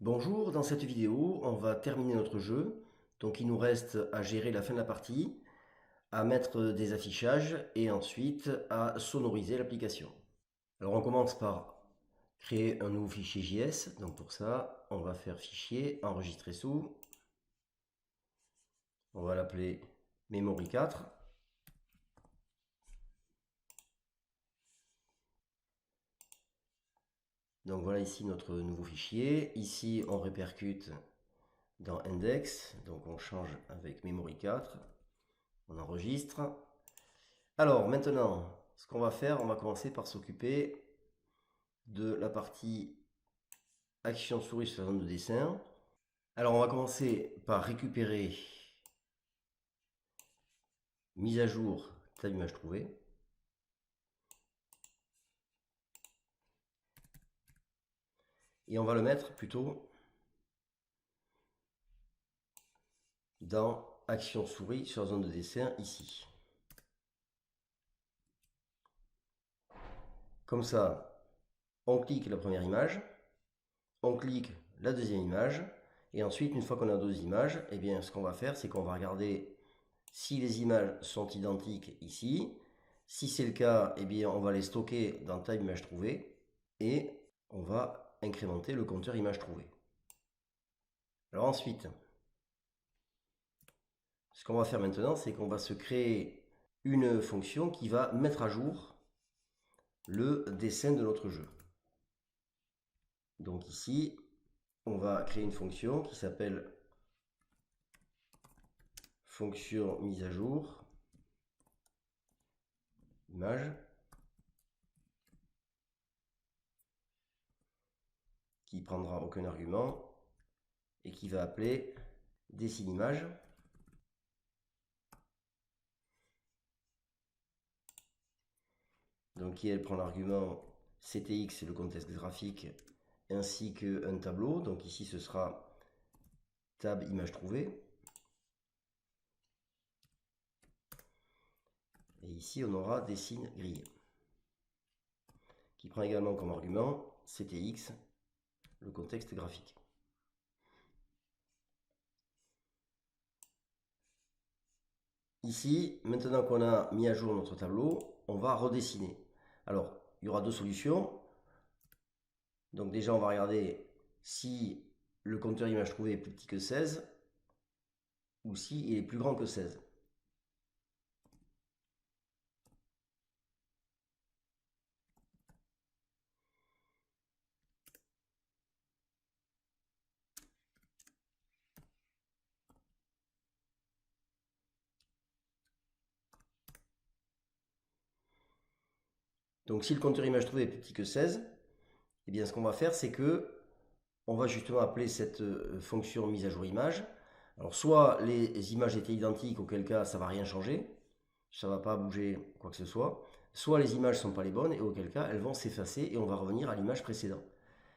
Bonjour, dans cette vidéo, on va terminer notre jeu. Donc il nous reste à gérer la fin de la partie, à mettre des affichages et ensuite à sonoriser l'application. Alors on commence par créer un nouveau fichier JS. Donc pour ça, on va faire fichier, enregistrer sous. On va l'appeler memory 4. Donc voilà ici notre nouveau fichier. Ici on répercute dans index. Donc on change avec memory 4. On enregistre. Alors maintenant, ce qu'on va faire, on va commencer par s'occuper de la partie action souris sur la zone de dessin. Alors on va commencer par récupérer mise à jour table image trouvée. Et on va le mettre plutôt dans action souris sur la zone de dessin ici. Comme ça, on clique la première image, on clique la deuxième image, et ensuite, une fois qu'on a deux images, eh bien, ce qu'on va faire, c'est qu'on va regarder si les images sont identiques ici. Si c'est le cas, eh bien, on va les stocker dans Table image trouvée et on va incrémenter le compteur image trouvée. Alors ensuite, ce qu'on va faire maintenant, c'est qu'on va se créer une fonction qui va mettre à jour le dessin de notre jeu. Donc ici, on va créer une fonction qui s'appelle fonction mise à jour image, qui prendra aucun argument et qui va appeler dessine image. Donc qui elle prend l'argument CTX, c'est le contexte graphique, ainsi qu'un tableau. Donc ici ce sera tab image trouvée. Et ici on aura dessine grille, qui prend également comme argument CTX, le contexte graphique. Ici, maintenant qu'on a mis à jour notre tableau, on va redessiner. Alors, il y aura deux solutions. Donc déjà, on va regarder si le compteur image trouvée est plus petit que 16 ou si il est plus grand que 16. Donc si le compteur image trouvée est plus petit que 16, eh bien ce qu'on va faire, c'est que on va justement appeler cette fonction mise à jour image. Alors soit les images étaient identiques, auquel cas ça ne va rien changer, ça ne va pas bouger quoi que ce soit, soit les images ne sont pas les bonnes et auquel cas elles vont s'effacer et on va revenir à l'image précédente.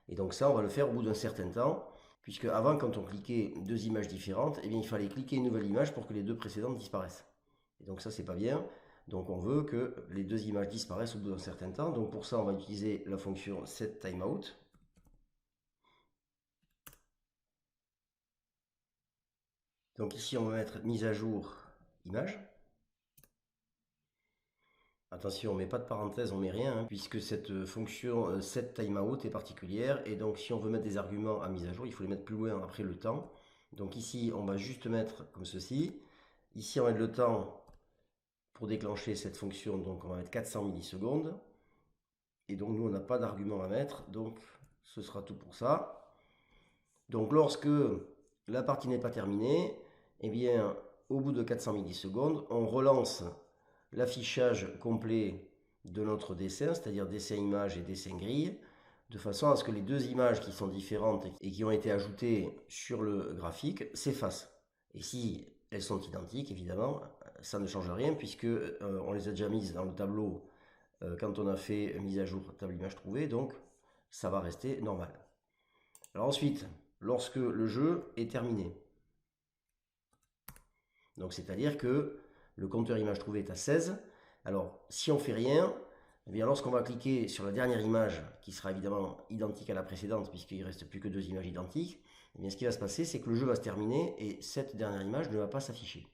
Et donc ça on va le faire au bout d'un certain temps, puisque avant quand on cliquait deux images différentes, eh bien, il fallait cliquer une nouvelle image pour que les deux précédentes disparaissent. Et donc ça c'est pas bien, donc on veut que les deux images disparaissent au bout d'un certain temps, donc pour ça on va utiliser la fonction setTimeout. Donc ici, on va mettre mise à jour image. Attention, on ne met pas de parenthèse, on ne met rien, puisque cette fonction setTimeout est particulière. Et donc, si on veut mettre des arguments à mise à jour, il faut les mettre plus loin après le temps. Donc ici, on va juste mettre comme ceci. Ici, on va mettre le temps pour déclencher cette fonction. Donc, on va mettre 400 millisecondes. Et donc, nous, on n'a pas d'argument à mettre. Donc, ce sera tout pour ça. Donc, lorsque la partie n'est pas terminée, eh bien, au bout de 400 millisecondes, on relance l'affichage complet de notre dessin, c'est-à-dire dessin image et dessin grille, de façon à ce que les deux images qui sont différentes et qui ont été ajoutées sur le graphique s'effacent. Et si elles sont identiques, évidemment, ça ne change rien puisque on les a déjà mises dans le tableau quand on a fait mise à jour table image trouvée, donc ça va rester normal. Alors ensuite, lorsque le jeu est terminé, donc c'est-à-dire que le compteur image trouvée est à 16. Alors si on fait rien, Eh bien, lorsqu'on va cliquer sur la dernière image, qui sera évidemment identique à la précédente, puisqu'il ne reste plus que deux images identiques, eh bien, ce qui va se passer, c'est que le jeu va se terminer et cette dernière image ne va pas s'afficher.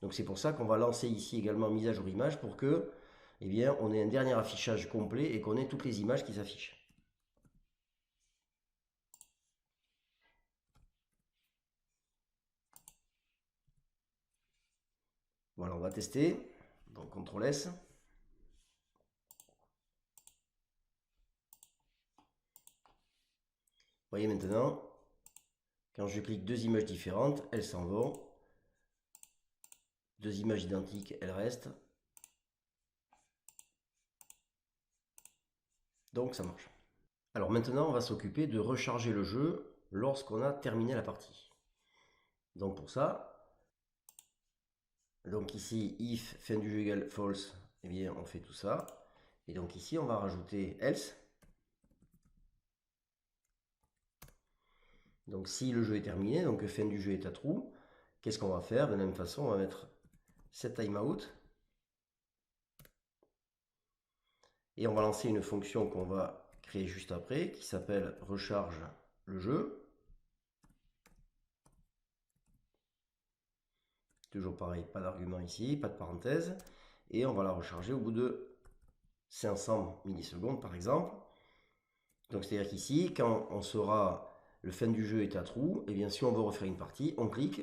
Donc c'est pour ça qu'on va lancer ici également mise à jour image pour que, eh bien, on ait un dernier affichage complet et qu'on ait toutes les images qui s'affichent. Voilà, on va tester. Donc CTRL S. Vous voyez maintenant, quand je clique deux images différentes, elles s'en vont. Deux images identiques, elles restent. Donc ça marche. Alors maintenant, on va s'occuper de recharger le jeu lorsqu'on a terminé la partie. Donc pour ça, donc ici, if fin du jeu égale false, eh bien on fait tout ça. Et donc ici, on va rajouter else. Donc si le jeu est terminé, donc fin du jeu est à true, qu'est-ce qu'on va faire? De la même façon, on va mettre set timeout. Et on va lancer une fonction qu'on va créer juste après, qui s'appelle recharge le jeu. Toujours pareil, pas d'argument ici, pas de parenthèse. Et on va la recharger au bout de 500 millisecondes par exemple. Donc c'est-à-dire qu'ici, quand on saura le fin du jeu est à true, et bien si on veut refaire une partie, on clique.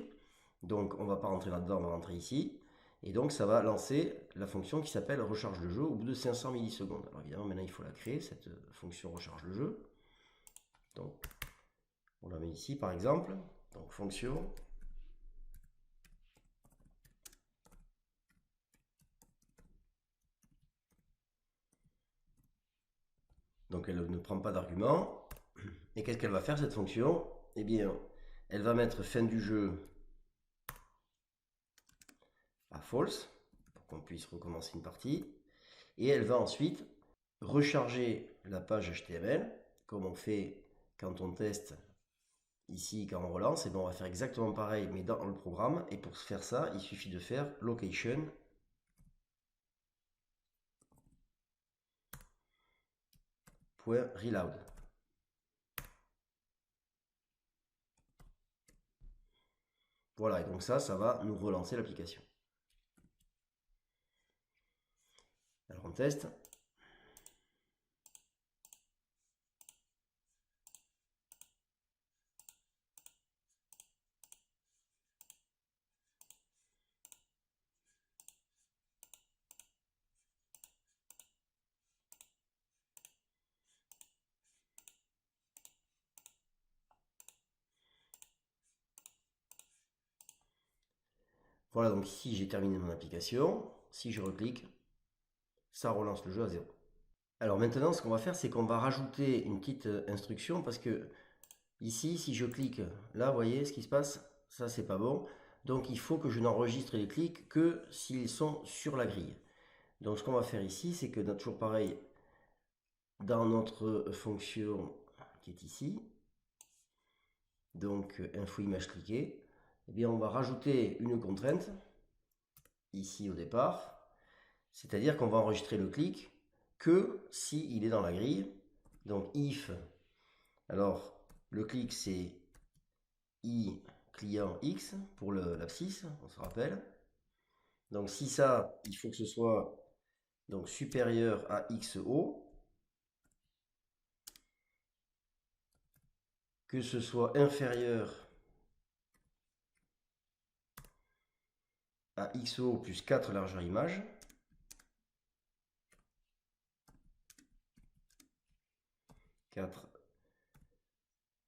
Donc on ne va pas rentrer là-dedans, on va rentrer ici. Et donc ça va lancer la fonction qui s'appelle recharge le jeu au bout de 500 millisecondes. Alors évidemment maintenant il faut la créer, cette fonction recharge le jeu. Donc on la met ici par exemple. Donc fonction. Donc elle ne prend pas d'argument. Et qu'est-ce qu'elle va faire cette fonction? Eh bien, elle va mettre fin du jeu à false pour qu'on puisse recommencer une partie. Et elle va ensuite recharger la page HTML comme on fait quand on teste ici quand on relance. Et bien on va faire exactement pareil mais dans le programme. Et pour faire ça, il suffit de faire location .reload. Voilà, et donc ça va nous relancer l'application. Alors on teste. Voilà, donc ici j'ai terminé mon application. Si je reclique, ça relance le jeu à 0. Alors maintenant, ce qu'on va faire, c'est qu'on va rajouter une petite instruction parce que ici, si je clique, là, vous voyez ce qui se passe? Ça, c'est pas bon. Donc, il faut que je n'enregistre les clics que s'ils sont sur la grille. Donc, ce qu'on va faire ici, c'est que toujours pareil, dans notre fonction qui est ici, donc info image cliquée, eh bien, on va rajouter une contrainte ici au départ, c'est-à-dire qu'on va enregistrer le clic que s'il est dans la grille. Donc, if, alors le clic c'est i client x pour l'abscisse, on se rappelle. Donc si ça, il faut que ce soit donc supérieur à xo, que ce soit inférieur à xo plus 4 largeur image,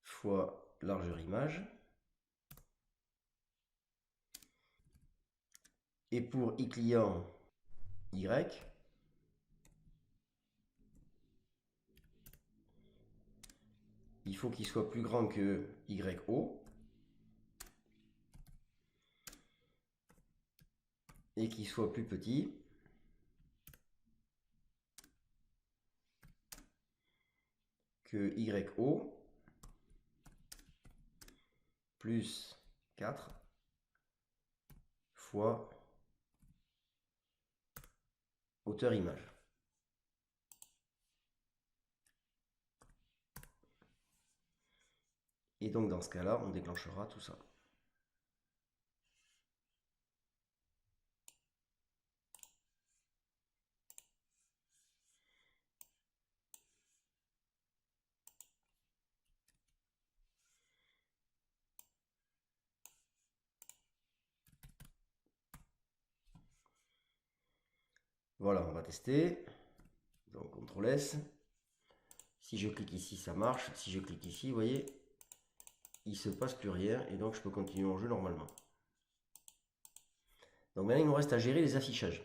fois largeur image, et pour i client y, il faut qu'il soit plus grand que yo et qu'il soit plus petit que yo plus 4 fois hauteur image. Et donc dans ce cas-là, on déclenchera tout ça. Voilà, on va tester. Donc CTRL S. Si je clique ici, ça marche. Si je clique ici, vous voyez, il ne se passe plus rien et donc je peux continuer mon jeu normalement. Donc maintenant, il nous reste à gérer les affichages.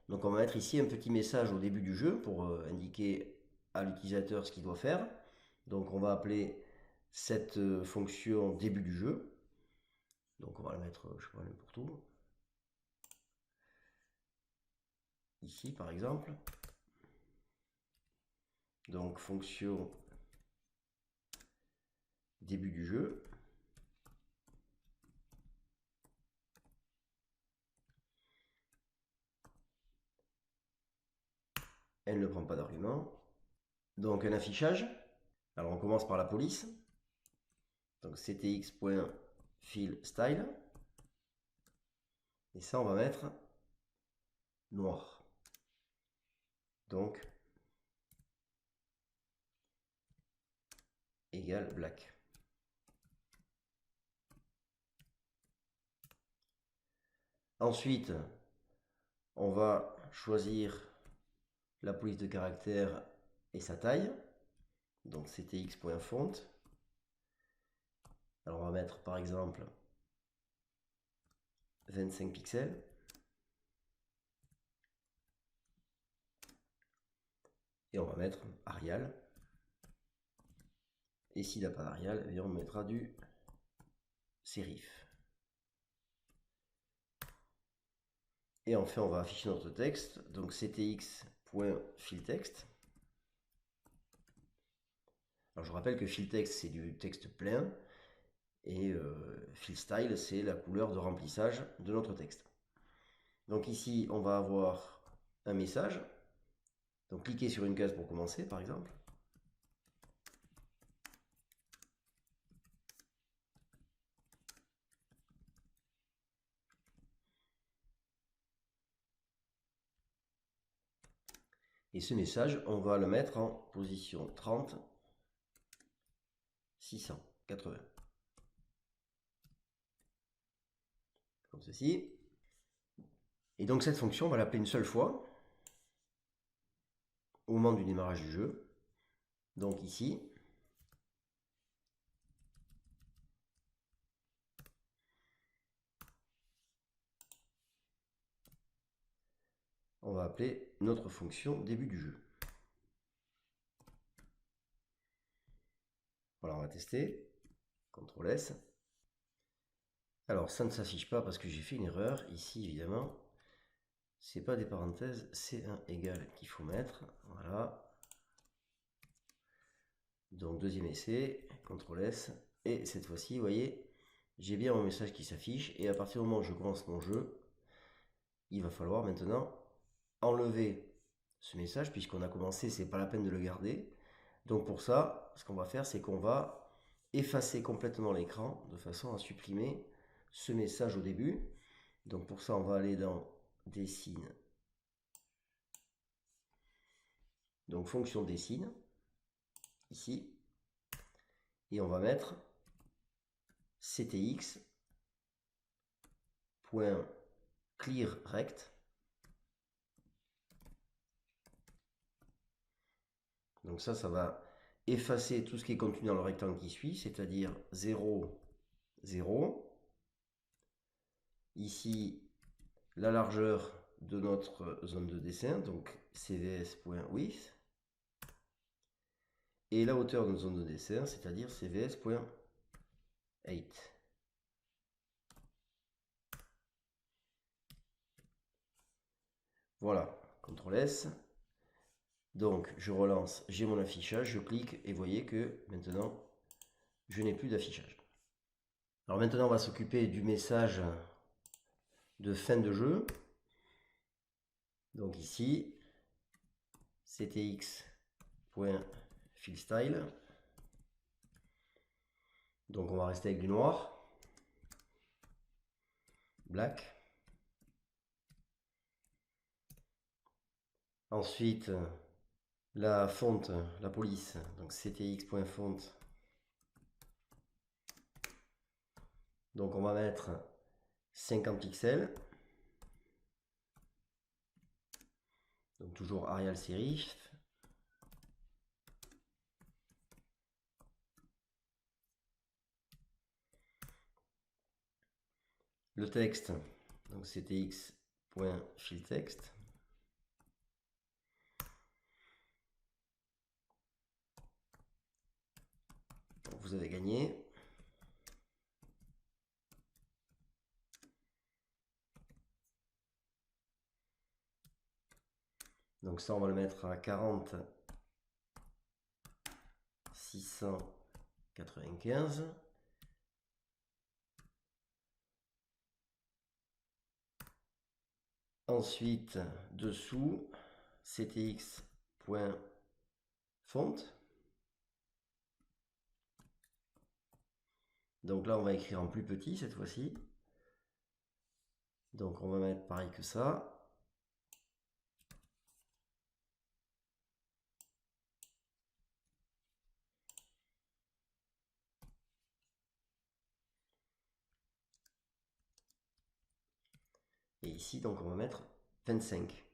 Donc on va mettre ici un petit message au début du jeu pour indiquer à l'utilisateur ce qu'il doit faire. Donc on va appeler cette fonction début du jeu. Donc on va la mettre, je sais pas, n'importe où. Ici par exemple. Donc fonction début du jeu. Elle ne prend pas d'argument. Donc un affichage. Alors on commence par la police. Donc ctx.fillStyle. Et ça on va mettre noir. Donc égale black. Ensuite, on va choisir la police de caractère et sa taille. Donc ctx.font. Alors on va mettre par exemple 25 pixels. Et on va mettre Arial. Et s'il n'a pas d'Arial, eh bien on mettra du serif. Et enfin, on va afficher notre texte. Donc ctx.fillText. Alors je rappelle que fillText, c'est du texte plein. Et fillStyle, c'est la couleur de remplissage de notre texte. Donc ici, on va avoir un message. Donc cliquez sur une case pour commencer, par exemple. Et ce message, on va le mettre en position 30, 680. Comme ceci. Et donc cette fonction, on va l'appeler une seule fois au moment du démarrage du jeu. Donc ici, on va appeler notre fonction début du jeu. Voilà, on va tester. CTRL S. Alors ça ne s'affiche pas parce que j'ai fait une erreur. Ici, évidemment, c'est pas des parenthèses, c'est un égal qu'il faut mettre. Voilà. Donc deuxième essai, CTRL S. Et cette fois-ci, vous voyez, j'ai bien mon message qui s'affiche. Et à partir du moment où je commence mon jeu, il va falloir maintenant enlever ce message. Puisqu'on a commencé, c'est pas la peine de le garder. Donc pour ça, ce qu'on va faire, c'est qu'on va effacer complètement l'écran de façon à supprimer ce message au début. Donc pour ça, on va aller dans Dessine. Donc fonction Dessine, ici. Et on va mettre ctx.clearRect. Donc ça va effacer tout ce qui est contenu dans le rectangle qui suit, c'est-à-dire 0, 0. Ici, la largeur de notre zone de dessin, donc cvs.width. Et la hauteur de notre zone de dessin, c'est-à-dire cvs.height. Voilà, CTRL S. Donc je relance, j'ai mon affichage, je clique et vous voyez que maintenant, je n'ai plus d'affichage. Alors maintenant, on va s'occuper du message de fin de jeu. Donc ici, ctx.fillStyle. Donc on va rester avec du noir. Black. Ensuite, la fonte, la police, donc ctx.font. Donc on va mettre 50 pixels. Donc toujours Arial Serif. Le texte, donc ctx.fillText. Vous avez gagné. Donc ça, on va le mettre à 40 695. Ensuite, dessous, ctx.font. Donc là, on va écrire en plus petit cette fois-ci. Donc on va mettre pareil que ça. Et ici, donc on va mettre 25.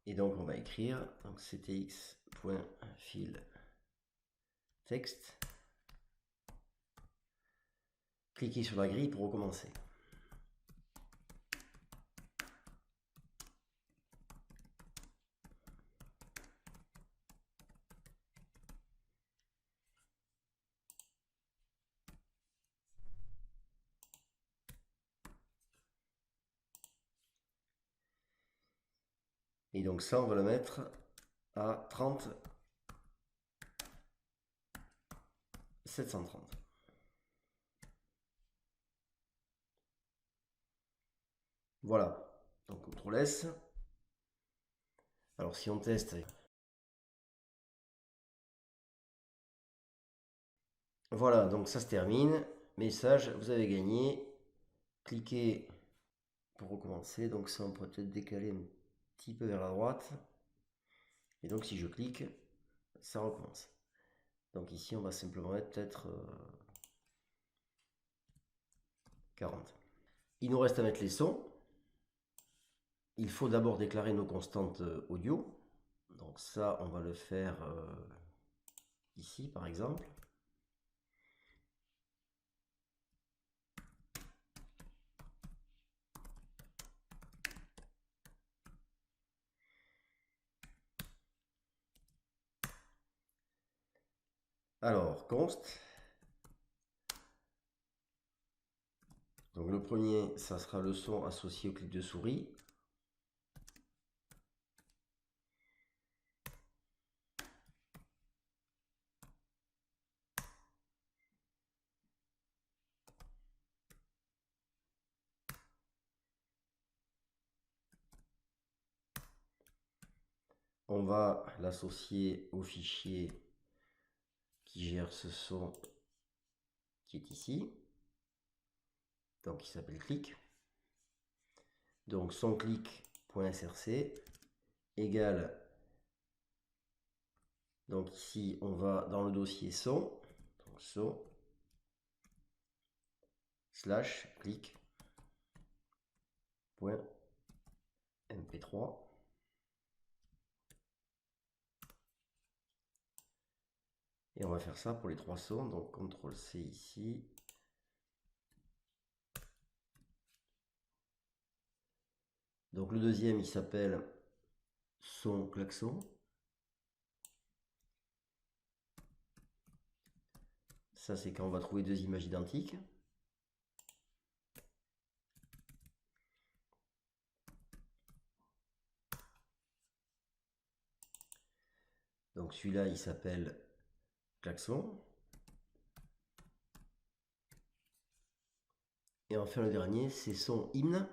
Et donc on va écrire donc ctx.fillText. Cliquez sur la grille pour recommencer. Et donc ça, on va le mettre à 30 730. Voilà, donc CTRL S. Alors si on teste, voilà, donc ça se termine. Message, vous avez gagné. Cliquez pour recommencer. Donc ça, on pourrait peut-être décaler un petit peu vers la droite. Et donc si je clique, ça recommence. Donc ici, on va simplement mettre peut-être 40. Il nous reste à mettre les sons. Il faut d'abord déclarer nos constantes audio. Donc ça, on va le faire ici, par exemple. Alors, const. Donc le premier, ça sera le son associé au clic de souris. On va l'associer au fichier qui gère ce son qui est ici. Donc il s'appelle clic. Donc son clic.src égale. Donc ici on va dans le dossier son. Donc son slash clic.mp3. Et on va faire ça pour les trois sons. Donc CTRL C ici. Donc le deuxième, il s'appelle son klaxon. Ça, c'est quand on va trouver deux images identiques. Donc celui-là, il s'appelle klaxon. Et enfin, le dernier, c'est son hymne.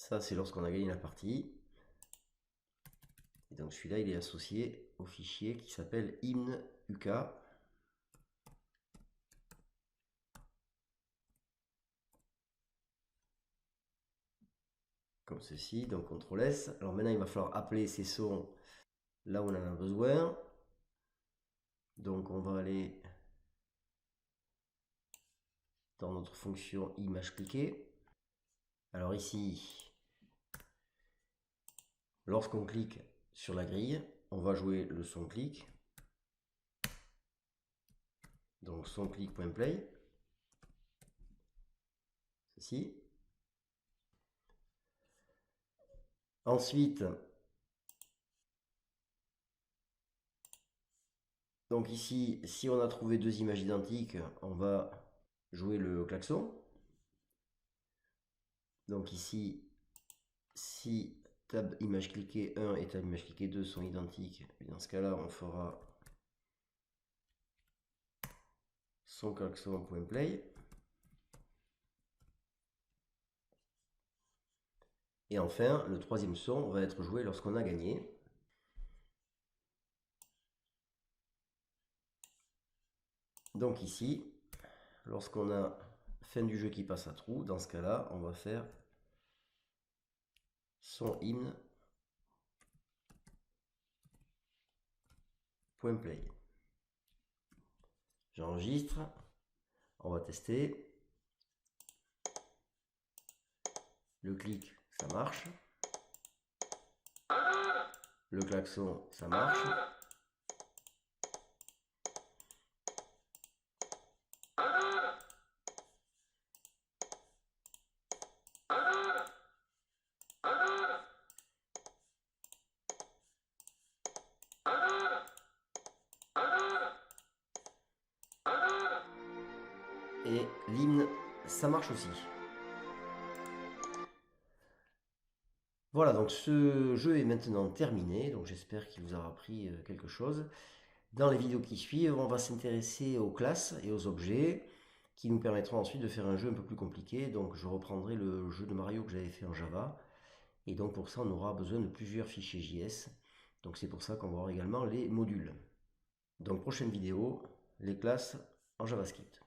Ça, c'est lorsqu'on a gagné la partie. Et donc celui-là, il est associé au fichier qui s'appelle hymne UK. Comme ceci, donc CTRL S. Alors maintenant, il va falloir appeler ces sons là où on en a besoin. Donc on va aller dans notre fonction image cliquée. Alors ici, lorsqu'on clique sur la grille, on va jouer le son clic. Donc son clic.play. Ceci. Ensuite, donc ici, si on a trouvé deux images identiques, on va jouer le klaxon. Donc ici, si tab image cliquée 1 et tab image cliquée 2 sont identiques, dans ce cas-là, on fera son klaxon.play. Et enfin, le troisième son va être joué lorsqu'on a gagné. Donc ici, lorsqu'on a fin du jeu qui passe à trou, dans ce cas-là, on va faire son hymne .play. J'enregistre, on va tester. Le clic, ça marche. Le klaxon, ça marche. Et l'hymne, ça marche aussi. Voilà, donc ce jeu est maintenant terminé, donc j'espère qu'il vous aura appris quelque chose. Dans les vidéos qui suivent, on va s'intéresser aux classes et aux objets qui nous permettront ensuite de faire un jeu un peu plus compliqué. Donc je reprendrai le jeu de Mario que j'avais fait en Java. Et donc pour ça, on aura besoin de plusieurs fichiers JS. Donc c'est pour ça qu'on va voir également les modules. Donc prochaine vidéo, les classes en JavaScript.